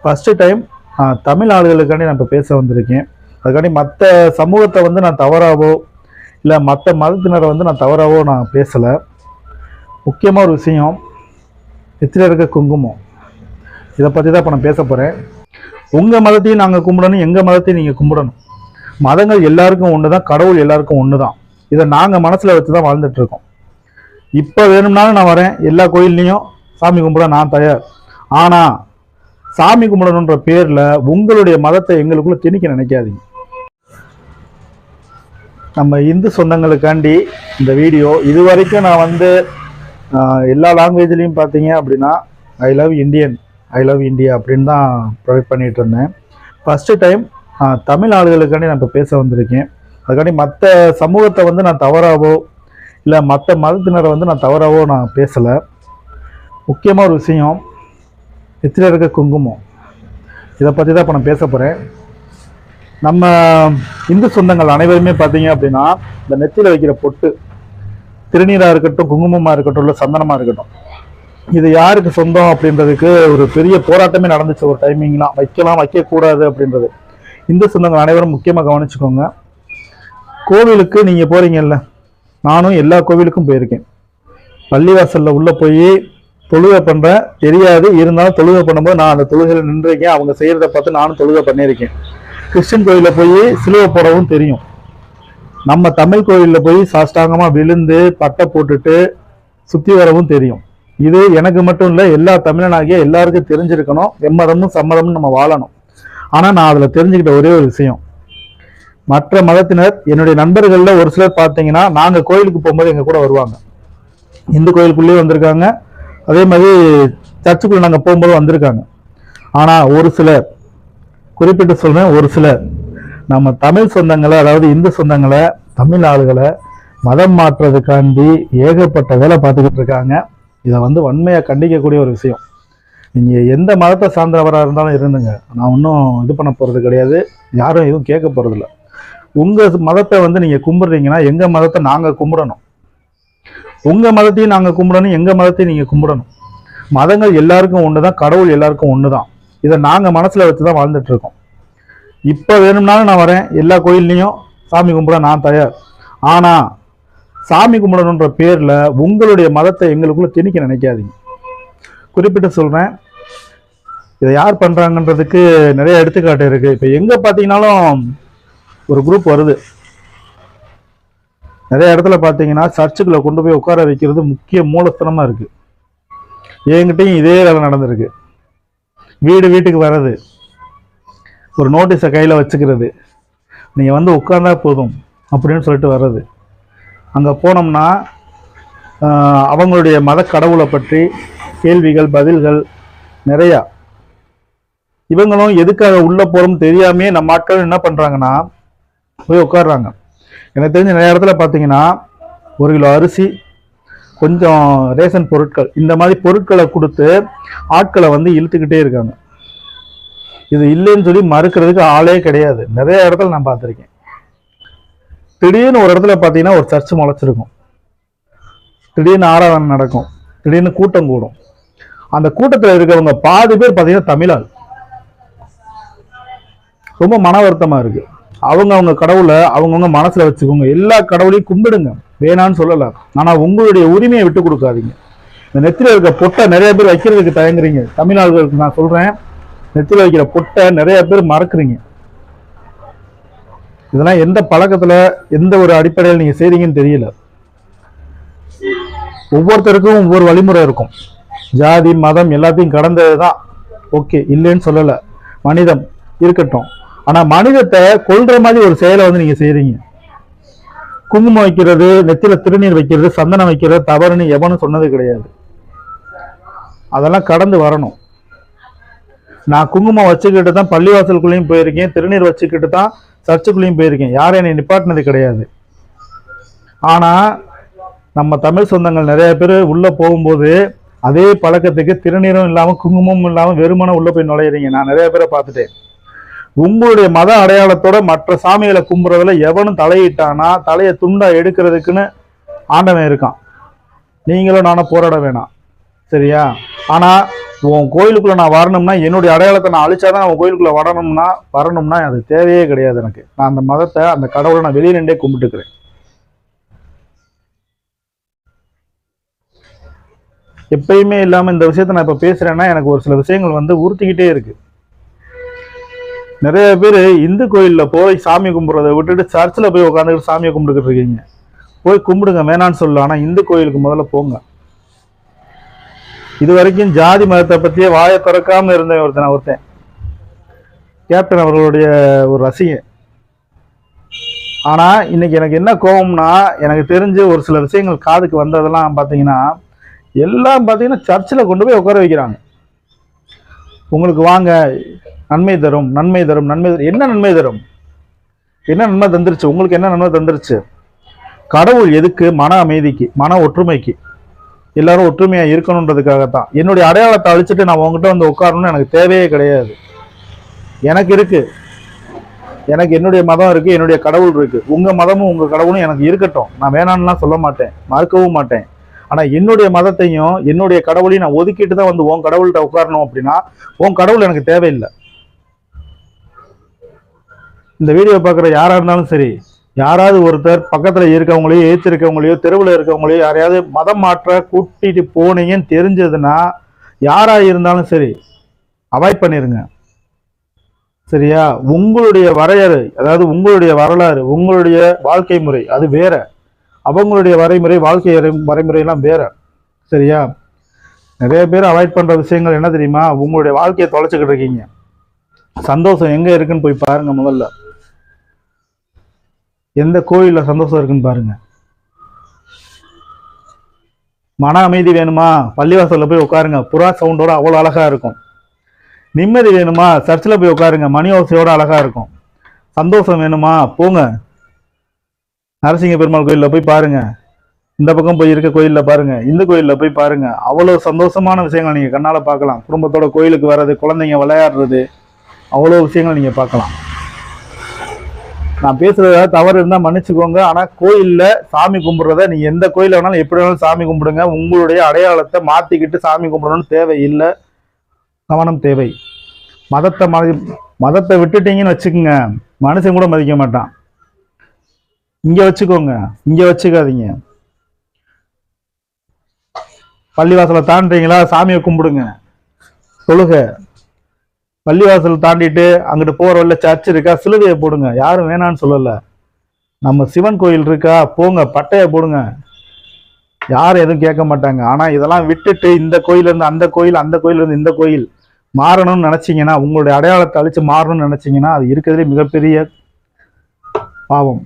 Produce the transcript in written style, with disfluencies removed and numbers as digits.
First time Tamil ஆளுகளுக்காண்டி நான் இப்போ பேச வந்திருக்கேன். அதுக்காண்டி மற்ற சமூகத்தை வந்து நான் தவறாவோ இல்லை மற்ற மதத்தினரை வந்து நான் தவறாவோ நான் பேசலை. முக்கியமாக ஒரு விஷயம், நெத்தியில் இருக்க குங்குமம், இதை பற்றி தான் இப்போ நான் பேச போகிறேன். உங்கள் மதத்தையும் நாங்கள் கும்பிடணும், எங்கள் மதத்தையும் நீங்கள் கும்பிடணும். மதங்கள் எல்லாருக்கும் ஒன்று தான், கடவுள் எல்லாருக்கும் ஒன்று தான். இதை நாங்கள் மனசில் வச்சு தான் வாழ்ந்துட்டுருக்கோம். இப்போ வேணும்னாலும் நான் வரேன், எல்லா கோயில்லையும் சாமி கும்பிட நான் தயார். ஆனால் சாமி கும்பிடணுன்ற பேரில் உங்களுடைய மதத்தை எங்களுக்குள்ள திணிக்க நினைக்காதீங்க. நம்ம இந்து சொந்தங்களுக்காண்டி இந்த வீடியோ இது வரைக்கும் நான் வந்து எல்லா லாங்குவேஜ்லேயும் பார்த்தீங்க அப்படின்னா I love Indian, I love India அப்படின்னு தான் ப்ரொவைட் பண்ணிகிட்டு இருந்தேன். ஃபஸ்ட்டு டைம் தமிழ் ஆளுகளுக்காண்டி நான் இப்போ பேச வந்திருக்கேன். அதுக்காண்டி மற்ற சமூகத்தை வந்து நான் தவறாவோ இல்லை மற்ற மதத்தினரை வந்து நான் தவறாவோ நான் பேசலை. முக்கியமாக ஒரு விஷயம், நெத்தியில் இருக்க குங்குமம், இதை பற்றி தான் இப்போ நான் பேச போகிறேன். நம்ம இந்து சொந்தங்கள் அனைவருமே பார்த்தீங்க அப்படின்னா இந்த நெத்தியில் வைக்கிற பொட்டு, திருநீராக இருக்கட்டும், குங்குமமாக இருக்கட்டும், இல்லை சந்தனமாக இருக்கட்டும், இது யாருக்கு சொந்தம் அப்படின்றதுக்கு ஒரு பெரிய போராட்டமே நடந்துச்சு ஒரு டைமிங்லாம். வைக்கலாம் வைக்கக்கூடாது அப்படின்றது இந்து சொந்தங்கள் அனைவரும் முக்கியமாக கவனிச்சுக்கோங்க. கோவிலுக்கு நீங்கள் போகிறீங்கல்ல, நானும் எல்லா கோவிலுக்கும் போயிருக்கேன். பள்ளிவாசலில் உள்ளே போய் தொழுகை பண்ணுறேன் தெரியாது, இருந்தாலும் தொழுகை பண்ணும்போது நான் அந்த தொழுகையில் நின்றுருக்கேன். அவங்க செய்கிறத பார்த்து நானும் தொழுகை பண்ணியிருக்கேன். கிறிஸ்டின் கோயிலில் போய் சிலுவை போடவும் தெரியும். நம்ம தமிழ் கோயிலில் போய் சாஷ்டாங்கமாக விழுந்து பட்டை போட்டுட்டு சுற்றி வரவும் தெரியும். இது எனக்கு மட்டும் இல்லை, எல்லா தமிழனாகிய எல்லாருக்கும் தெரிஞ்சிருக்கணும். எம்மதமும் சம்மதமும் நம்ம வாழணும். ஆனால் நான் அதில் தெரிஞ்சுக்கிட்ட ஒரே ஒரு விஷயம், மற்ற மதத்தினர் என்னுடைய நண்பர்களில் ஒரு சிலர் பார்த்தீங்கன்னா நாங்கள் கோயிலுக்கு போகும்போது எங்கள் கூட வருவாங்க. இந்து கோயிலுக்குள்ளேயே வந்திருக்காங்க, அதே மாதிரி சர்ச்சுக்குள்ள நாங்கள் போகும்போது வந்திருக்காங்க. ஆனால் ஒரு சிலர், குறிப்பிட்டு சொல்றேன், ஒரு சிலர் நம்ம தமிழ் சொந்தங்களை, அதாவது இந்து சொந்தங்களை, தமிழ் ஆளுகளை மதம் மாற்றுறதுக்காண்டி ஏகப்பட்ட வேலை பார்த்துக்கிட்டு இருக்காங்க. இதை வந்து வன்மையாக கண்டிக்கக்கூடிய ஒரு விஷயம். நீங்கள் எந்த மதத்தை சார்ந்தவராக இருந்தாலும் இருந்துங்க, நான் ஒன்றும் இது பண்ண போகிறது கிடையாது, யாரும் எதுவும் கேட்க போகிறதில்ல. உங்கள் மதத்தை வந்து நீங்கள் கும்பிட்றீங்கன்னா எங்கள் மதத்தை நாங்கள் கும்பிடணும், உங்கள் மதத்தையும் நாங்கள் கும்பிடணும், எங்கள் மதத்தையும் நீங்கள் கும்பிடணும். மதங்கள் எல்லாருக்கும் ஒன்று தான், கடவுள் எல்லாருக்கும் ஒன்று தான். இதை நாங்கள் மனசில் வச்சு தான் வாழ்ந்துட்டுருக்கோம். இப்போ வேணும்னாலும் நான் வரேன், எல்லா கோயில்லையும் சாமி கும்பிட நான் தயார். ஆனால் சாமி கும்பிடணுன்ற பேரில் உங்களுடைய மதத்தை எங்களுக்குள்ள திணிக்க நினைக்காதீங்க. குறிப்பிட்டு சொல்கிறேன், இதை யார் பண்ணுறாங்கன்றதுக்கு நிறைய எடுத்துக்காட்டு இருக்குது. இப்போ எங்கே பார்த்தீங்கன்னாலும் ஒரு குரூப் வருது. நிறைய இடத்துல பார்த்தீங்கன்னா சர்ச்சுக்குள்ளே கொண்டு போய் உட்கார வைக்கிறது முக்கிய மூலஸ்தனமாக இருக்குது. என்கிட்டையும் இதே வேலை நடந்திருக்கு. வீட்டுக்கு வர்றது, ஒரு நோட்டீஸை கையில் வச்சுக்கிறது, நீங்கள் வந்து உட்கார்ந்தா போதும் அப்படின்னு சொல்லிட்டு வர்றது. அங்கே போனோம்னா அவங்களுடைய மத கடவுளை பற்றி கேள்விகள் பதில்கள் நிறையா. இவங்களும் எதுக்காக உள்ளே போகிறோம் தெரியாமே நம்ம ஆட்கள் என்ன பண்ணுறாங்கன்னா போய் உட்காடுறாங்க. எனக்கு தெரிஞ்ச நிறைய இடத்துல பார்த்தீங்கன்னா 1 கிலோ அரிசி, கொஞ்சம் ரேஷன் பொருட்கள், இந்த மாதிரி பொருட்களை கொடுத்து ஆட்களை வந்து இழுத்துக்கிட்டே இருக்காங்க. இது இல்லைன்னு சொல்லி மறுக்கிறதுக்கு ஆளே கிடையாது. நிறைய இடத்துல நான் பார்த்துருக்கேன். திடீர்னு ஒரு இடத்துல பார்த்தீங்கன்னா ஒரு சர்ச்சு முளைச்சிருக்கும், திடீர்னு ஆராதனை நடக்கும், திடீர்னு கூட்டம் கூடும். அந்த கூட்டத்தில் இருக்கிறவங்க பாதி பேர் பார்த்தீங்கன்னா தமிழால். ரொம்ப மன வருத்தமாக இருக்குது. அவங்க கடவுளை அவங்கவுங்க மனசில் வச்சுக்கோங்க. எல்லா கடவுளையும் கும்பிடுங்க, வேணான்னு சொல்லலை. ஆனால் உங்களுடைய உரிமையை விட்டு கொடுக்காதீங்க. இந்த நெத்தியில் இருக்க பொட்டை நிறைய பேர் வைக்கிறதுக்கு தயங்குறீங்க. தமிழ்நாடுகளுக்கு நான் சொல்கிறேன், நெத்தியில் வைக்கிற பொட்டை நிறைய பேர் மறக்குறீங்க. இதெல்லாம் எந்த பழக்கத்தில், எந்த ஒரு அடிப்படையில் நீங்கள் செய்றீங்கன்னு தெரியல. ஒவ்வொருத்தருக்கும் ஒவ்வொரு வழிமுறை இருக்கும். ஜாதி மதம் எல்லாத்தையும் கடந்தது தான், ஓகே, இல்லைன்னு சொல்லலை, மனிதம் இருக்கட்டும். ஆனால் மனிதத்தை கொல்ற மாதிரி ஒரு செயலை வந்து நீங்கள் செய்கிறீங்க. குங்குமம் வைக்கிறது, நெத்தியில் திருநீர் வைக்கிறது, சந்தனம் வைக்கிறது தவறுன்னு எவனும் சொன்னது கிடையாது. அதெல்லாம் கடந்து வரணும். நான் குங்குமம் வச்சுக்கிட்டு தான் பள்ளிவாசலுக்குள்ளேயும் போயிருக்கேன், திருநீர் வச்சுக்கிட்டு தான் சர்ச்சுக்குள்ளேயும் போயிருக்கேன். யாரும் என்னை நிப்பாட்டினது கிடையாது. ஆனால் நம்ம தமிழ் சொந்தங்கள் நிறைய பேர் உள்ளே போகும்போது அதே பழக்கத்துக்கு திருநீரும் இல்லாமல் குங்குமமும் இல்லாமல் வெறுமனை உள்ளே போய் நுழையிறீங்க. நான் நிறைய பேரை பார்த்துட்டேன். உங்களுடைய மத அடையாளத்தோட மற்ற சாமிகளை கும்புறதுல எவனும் தலையிட்டானா தலையை துண்டா எடுக்கிறதுக்குன்னு ஆண்டவன் இருக்கான். நீங்களும் நானும் போராட வேணாம், சரியா? ஆனா உன் கோயிலுக்குள்ள நான் வரணும்னா என்னுடைய அடையாளத்தை நான் அழிச்சாதான் உன் கோயிலுக்குள்ள வரணும்னா அது தேவையே கிடையாது எனக்கு. நான் அந்த மதத்தை, அந்த கடவுளை நான் வெளியே நின்றே கும்பிட்டுக்கிறேன். எப்பயுமே இல்லாம இந்த விஷயத்த நான் இப்ப பேசுறேன்னா எனக்கு ஒரு சில விஷயங்கள் வந்து உறுத்திக்கிட்டே இருக்கு. நிறைய பேர் இந்து கோயில்ல போய் சாமி கும்பிட்றதை விட்டுட்டு சர்ச்சில் போய் உட்காந்துக்கிட்டு சாமியை கும்பிட்டுக்கிட்டு இருக்கீங்க. போய் கும்பிடுங்க, வேணான்னு சொல்லலாம். ஆனா இந்து கோயிலுக்கு முதல்ல போங்க. இது வரைக்கும் ஜாதி மதத்தை பத்தியே வாயை திறக்காம இருந்த ஒருத்தன் கேப்டன் அவர்களுடைய ஒரு ரசிகன். ஆனா இன்னைக்கு எனக்கு என்ன கோபம்னா, எனக்கு தெரிஞ்சு ஒரு சில விஷயங்கள் காதுக்கு வந்ததெல்லாம் பாத்தீங்கன்னா, எல்லாம் பாத்தீங்கன்னா சர்ச்சில் கொண்டு போய் உட்கார வைக்கிறாங்க. உங்களுக்கு வாங்க, நன்மை தரும், நன்மை தரும், நன்மை தரும். என்ன நன்மை தரும்? என்ன நன்மை தந்துருச்சு? உங்களுக்கு என்ன நன்மை தந்துருச்சு? கடவுள் எதுக்கு? மன அமைதிக்கு, மன ஒற்றுமைக்கு, எல்லாரும் ஒற்றுமையா இருக்கணுன்றதுக்காகத்தான். என்னுடைய அடையாளத்தை அழிச்சிட்டு நான் உங்ககிட்ட வந்து உட்காரணும்னு எனக்கு தேவையே கிடையாது. எனக்கு இருக்கு, எனக்கு என்னுடைய மதம் இருக்கு, என்னுடைய கடவுள் இருக்கு. உங்க மதமும் உங்க கடவுளும் எனக்கு இருக்கட்டும், நான் வேணான்னுலாம் சொல்ல மாட்டேன், மறுக்கவும் மாட்டேன். ஆனா என்னுடைய மதத்தையும் என்னுடைய கடவுளையும் நான் ஒதுக்கிட்டு தான் வந்து உன் கடவுள்கிட்ட உட்காரணும் அப்படின்னா உன் கடவுள் எனக்கு தேவையில்லை. இந்த வீடியோ பார்க்குற யாரா இருந்தாலும் சரி, யாராவது ஒருத்தர் பக்கத்துல இருக்கவங்களையோ, ஏத்து இருக்கவங்களையோ, தெருவில் இருக்கவங்களையோ யாரையாவது மதம் மாற்ற கூட்டிட்டு போனீங்கன்னு தெரிஞ்சதுன்னா யாரா இருந்தாலும் சரி அவாய்ட் பண்ணிருங்க. சரியா? உங்களுடைய வரையறை, அதாவது உங்களுடைய வரலாறு, உங்களுடைய வாழ்க்கை முறை அது வேற. அவங்களுடைய வரைமுறை, வாழ்க்கை வரைமுறையெல்லாம் வேற. சரியா? நிறைய பேர் அவாய்ட் பண்ற விஷயங்கள் என்ன தெரியுமா? உங்களுடைய வாழ்க்கையை தொலைச்சிக்கிட்டு இருக்கீங்க. சந்தோஷம் எங்க இருக்குன்னு போய் பாருங்க. முதல்ல எந்த கோயில்ல சந்தோஷம் இருக்குன்னு பாருங்க. மன அமைதி வேணுமா? பள்ளிவாசல்ல போய் உட்காருங்க, புறா சவுண்டோட அவ்வளவு அழகா இருக்கும். நிம்மதி வேணுமா? சர்ச்சில் போய் உட்காருங்க, மணி ஓசையோட அழகா இருக்கும். சந்தோஷம் வேணுமா? போங்க நரசிங்க பெருமாள் கோயில்ல போய் பாருங்க, இந்த பக்கம் போய் இருக்க கோயில்ல பாருங்க, இந்த கோயில்ல போய் பாருங்க. அவ்வளவு சந்தோஷமான விஷயங்களை நீங்க கண்ணால பார்க்கலாம். குடும்பத்தோட கோயிலுக்கு வர்றது, குழந்தைங்க விளையாடுறது, அவ்வளவு விஷயங்கள் நீங்க பார்க்கலாம். நான் பேசுறத தவறு இருந்தா மன்னிச்சுக்கோங்க. ஆனா கோயில்ல சாமி கும்பிடுறத நீங்க எந்த கோயில வேணாலும் எப்படி வேணாலும் சாமி கும்பிடுங்க. உங்களுடைய அடையாளத்தை மாத்திக்கிட்டு சாமி கும்பிடணும்னு தேவையில்லை. கவனம் தேவை. மதத்தை விட்டுட்டீங்கன்னு வச்சுக்கோங்க, மனுஷன் கூட மதிக்க மாட்டான். இங்க வச்சுக்கோங்க, இங்க வச்சுக்காதீங்க. பள்ளிவாசலை தாண்டுறீங்களா? சாமியை கும்பிடுங்க, தொழுக. பள்ளிவாசல் தாண்டிட்டு அங்கிட்டு போற வழியில சர்ச் இருக்கா, சிலுவையை போடுங்க. யாரும் வேணான்னு சொல்லல. நம்ம சிவன் கோயில் இருக்கா, போங்க, பட்டையை போடுங்க. யாரும் எதுவும் கேட்க மாட்டாங்க. ஆனா இதெல்லாம் விட்டுட்டு இந்த கோயில இருந்து அந்த கோயில், அந்த கோயில இருந்து இந்த கோயில் மாறணும்னு நினைச்சீங்கன்னா, உங்களுடைய அடையாளத்தை அழிச்சு மாறணும்னு நினைச்சீங்கன்னா அது இருக்கிறதுலே மிகப்பெரிய பாவம்.